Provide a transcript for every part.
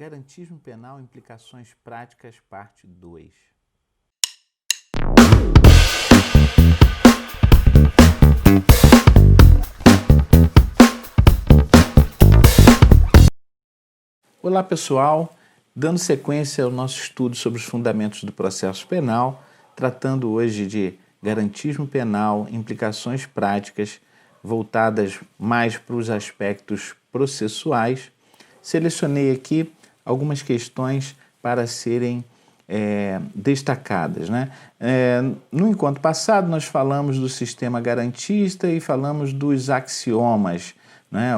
Garantismo penal, implicações práticas, parte 2. Olá pessoal, dando sequência ao nosso estudo sobre os fundamentos do processo penal, tratando hoje de garantismo penal, implicações práticas, voltadas mais para os aspectos processuais, selecionei aqui algumas questões para serem destacadas, né? No encontro passado nós falamos do sistema garantista e falamos dos axiomas, né?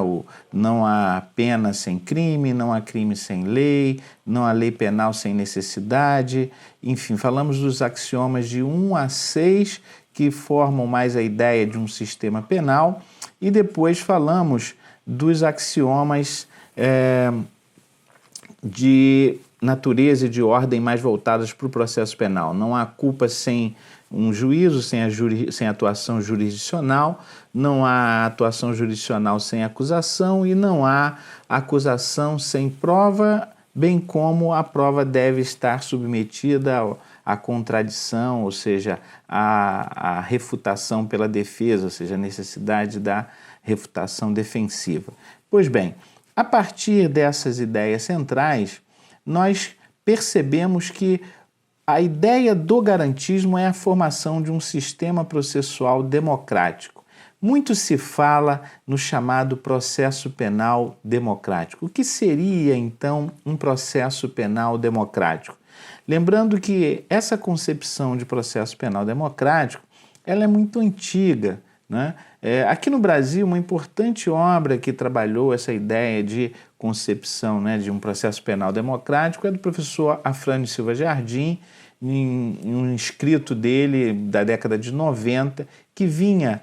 Não há pena sem crime, não há crime sem lei, não há lei penal sem necessidade, enfim, falamos dos axiomas de 1 a 6 que formam mais a ideia de um sistema penal e depois falamos dos axiomas de natureza e de ordem mais voltadas para o processo penal. Não há culpa sem um juízo, sem atuação jurisdicional, não há atuação jurisdicional sem acusação e não há acusação sem prova, bem como a prova deve estar submetida à contradição, ou seja, à refutação pela defesa, ou seja, a necessidade da refutação defensiva. Pois bem, a partir dessas ideias centrais, nós percebemos que a ideia do garantismo é a formação de um sistema processual democrático. Muito se fala no chamado processo penal democrático. O que seria, então, um processo penal democrático? Lembrando que essa concepção de processo penal democrático ela é muito antiga, né? Aqui no Brasil, uma importante obra que trabalhou essa ideia de concepção, né, de um processo penal democrático é do professor Afrânio Silva Jardim, em um escrito dele da década de 90, que vinha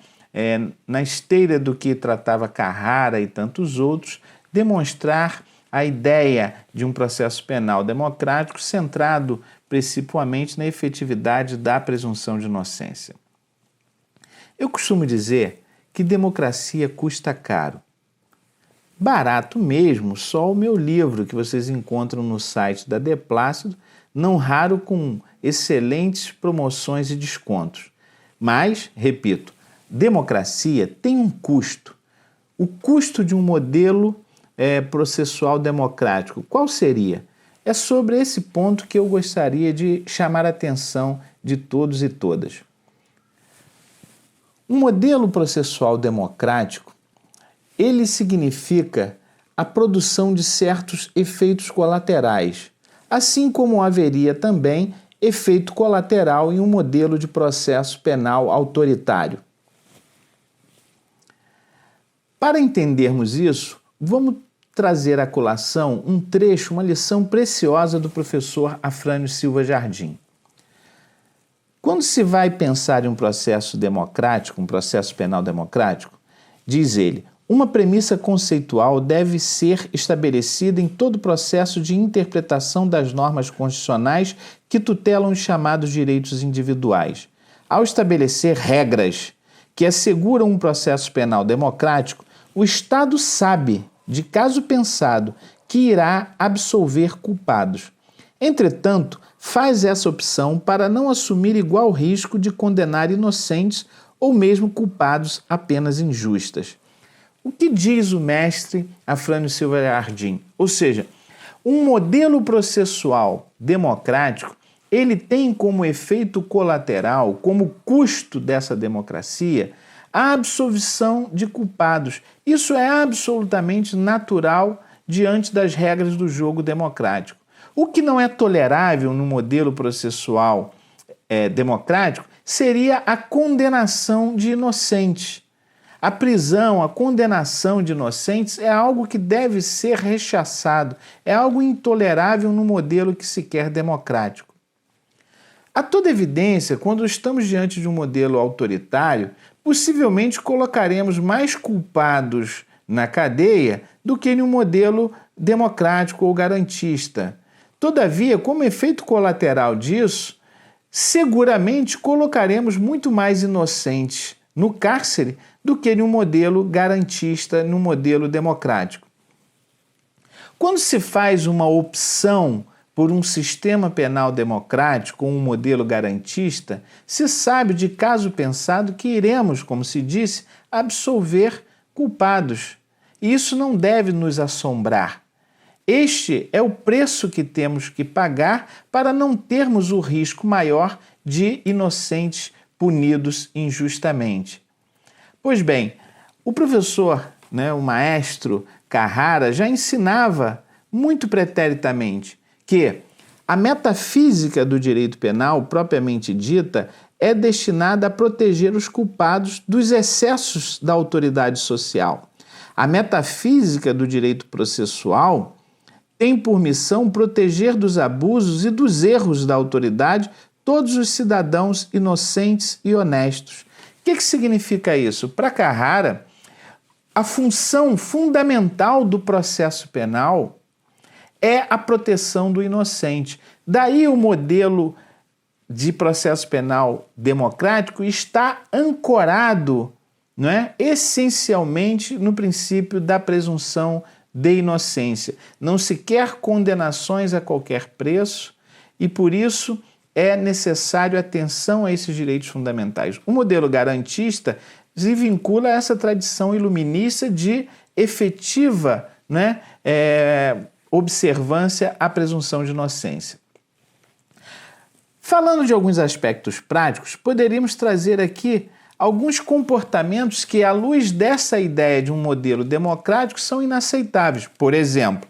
na esteira do que tratava Carrara e tantos outros, demonstrar a ideia de um processo penal democrático centrado principalmente na efetividade da presunção de inocência. Eu costumo dizer que democracia custa caro. Barato mesmo, só o meu livro que vocês encontram no site da De Plácido, não raro com excelentes promoções e descontos. Mas, repito, democracia tem um custo. O custo de um modelo processual democrático, qual seria? É sobre esse ponto que eu gostaria de chamar a atenção de todos e todas. Um modelo processual democrático, ele significa a produção de certos efeitos colaterais, assim como haveria também efeito colateral em um modelo de processo penal autoritário. Para entendermos isso, vamos trazer à colação um trecho, uma lição preciosa do professor Afrânio Silva Jardim. Quando se vai pensar em um processo democrático, um processo penal democrático, diz ele, uma premissa conceitual deve ser estabelecida em todo processo de interpretação das normas constitucionais que tutelam os chamados direitos individuais. Ao estabelecer regras que asseguram um processo penal democrático, o Estado sabe, de caso pensado, que irá absolver culpados. Entretanto, faz essa opção para não assumir igual risco de condenar inocentes ou mesmo culpados a penas injustas. O que diz o mestre Afrânio Silva Jardim? Ou seja, um modelo processual democrático, ele tem como efeito colateral, como custo dessa democracia, a absolvição de culpados. Isso é absolutamente natural diante das regras do jogo democrático. O que não é tolerável no modelo processual democrático seria a condenação de inocentes. A prisão, a condenação de inocentes é algo que deve ser rechaçado, é algo intolerável no modelo que se quer democrático. A toda evidência, quando estamos diante de um modelo autoritário, possivelmente colocaremos mais culpados na cadeia do que em um modelo democrático ou garantista. Todavia, como efeito colateral disso, seguramente colocaremos muito mais inocentes no cárcere do que em um modelo garantista, num modelo democrático. Quando se faz uma opção por um sistema penal democrático, um modelo garantista, se sabe de caso pensado que iremos, como se disse, absolver culpados. E isso não deve nos assombrar. Este é o preço que temos que pagar para não termos o risco maior de inocentes punidos injustamente. Pois bem, o professor, o maestro Carrara, já ensinava muito preteritamente que a metafísica do direito penal, propriamente dita, é destinada a proteger os culpados dos excessos da autoridade social. A metafísica do direito processual tem por missão proteger dos abusos e dos erros da autoridade todos os cidadãos inocentes e honestos. O que significa isso? Para Carrara, a função fundamental do processo penal é a proteção do inocente. Daí o modelo de processo penal democrático está ancorado, essencialmente no princípio da presunção de inocência. Não se quer condenações a qualquer preço e, por isso, é necessário atenção a esses direitos fundamentais. O modelo garantista se vincula a essa tradição iluminista de efetiva observância à presunção de inocência. Falando de alguns aspectos práticos, poderíamos trazer aqui alguns comportamentos que, à luz dessa ideia de um modelo democrático, são inaceitáveis. Por exemplo,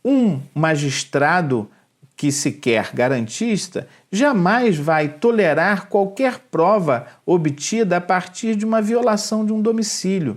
um magistrado que se quer garantista jamais vai tolerar qualquer prova obtida a partir de uma violação de um domicílio.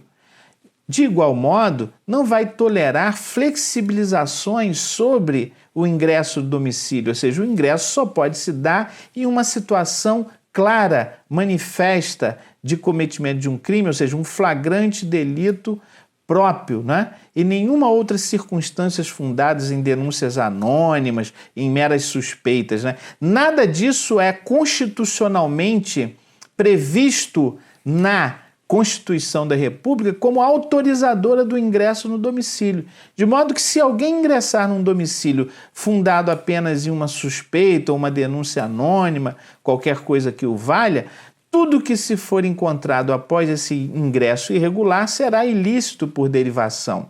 De igual modo, não vai tolerar flexibilizações sobre o ingresso do domicílio, ou seja, o ingresso só pode se dar em uma situação clara, manifesta de cometimento de um crime, ou seja, um flagrante delito próprio, e nenhuma outra circunstâncias fundadas em denúncias anônimas, em meras suspeitas. Nada disso é constitucionalmente previsto na Constituição da República como autorizadora do ingresso no domicílio. De modo que, se alguém ingressar num domicílio fundado apenas em uma suspeita ou uma denúncia anônima, qualquer coisa que o valha, tudo que se for encontrado após esse ingresso irregular será ilícito por derivação.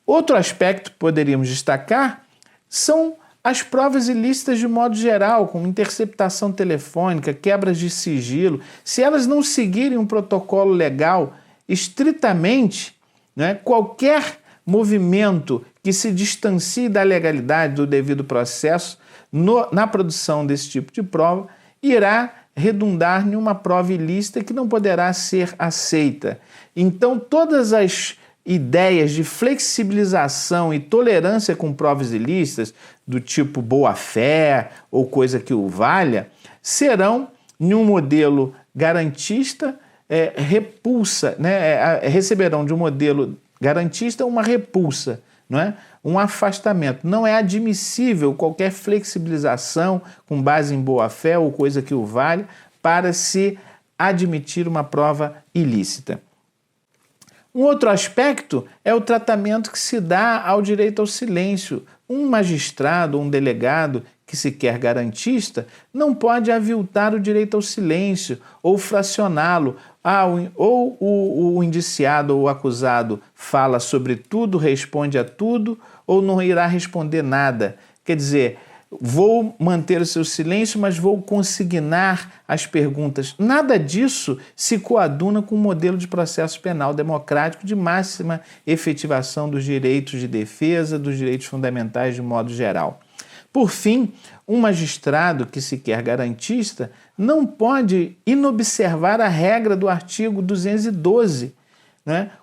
Outro aspecto que poderíamos destacar são as provas ilícitas de modo geral, como interceptação telefônica, quebras de sigilo. Se elas não seguirem um protocolo legal estritamente, qualquer movimento que se distancie da legalidade do devido processo na produção desse tipo de prova irá redundar em uma prova ilícita que não poderá ser aceita. Então, todas as ideias de flexibilização e tolerância com provas ilícitas, do tipo boa-fé ou coisa que o valha, serão, em um modelo garantista, repulsa, receberão de um modelo garantista uma repulsa, um afastamento. Não é admissível qualquer flexibilização com base em boa-fé ou coisa que o valha para se admitir uma prova ilícita. Um outro aspecto é o tratamento que se dá ao direito ao silêncio. Um magistrado ou um delegado que se quer garantista não pode aviltar o direito ao silêncio ou fracioná-lo. Ou o indiciado ou o acusado fala sobre tudo, responde a tudo, ou não irá responder nada. Quer dizer, vou manter o seu silêncio, mas vou consignar as perguntas. Nada disso se coaduna com o modelo de processo penal democrático de máxima efetivação dos direitos de defesa, dos direitos fundamentais de modo geral. Por fim, um magistrado que se quer garantista não pode inobservar a regra do artigo 212,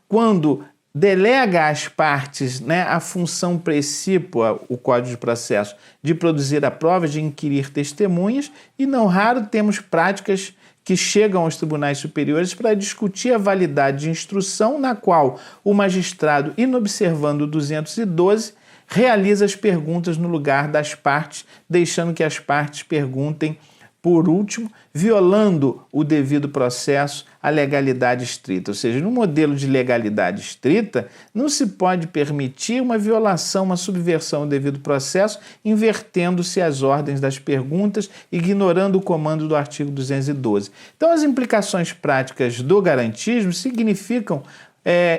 quando delega às partes a função precípua, o Código de Processo, de produzir a prova, de inquirir testemunhas, e não raro temos práticas que chegam aos tribunais superiores para discutir a validade de instrução na qual o magistrado, inobservando o 212, realiza as perguntas no lugar das partes, deixando que as partes perguntem por último, violando o devido processo, a legalidade estrita. Ou seja, no modelo de legalidade estrita, não se pode permitir uma violação, uma subversão do devido processo, invertendo-se as ordens das perguntas, ignorando o comando do artigo 212. Então, as implicações práticas do garantismo significam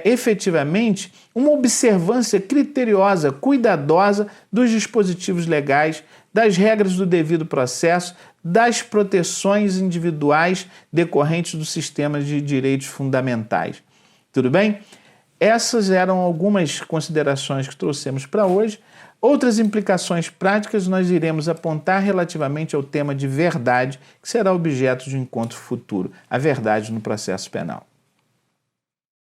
efetivamente uma observância criteriosa, cuidadosa dos dispositivos legais, das regras do devido processo, das proteções individuais decorrentes do sistema de direitos fundamentais. Tudo bem? Essas eram algumas considerações que trouxemos para hoje. Outras implicações práticas nós iremos apontar relativamente ao tema de verdade, que será objeto de um encontro futuro, a verdade no processo penal.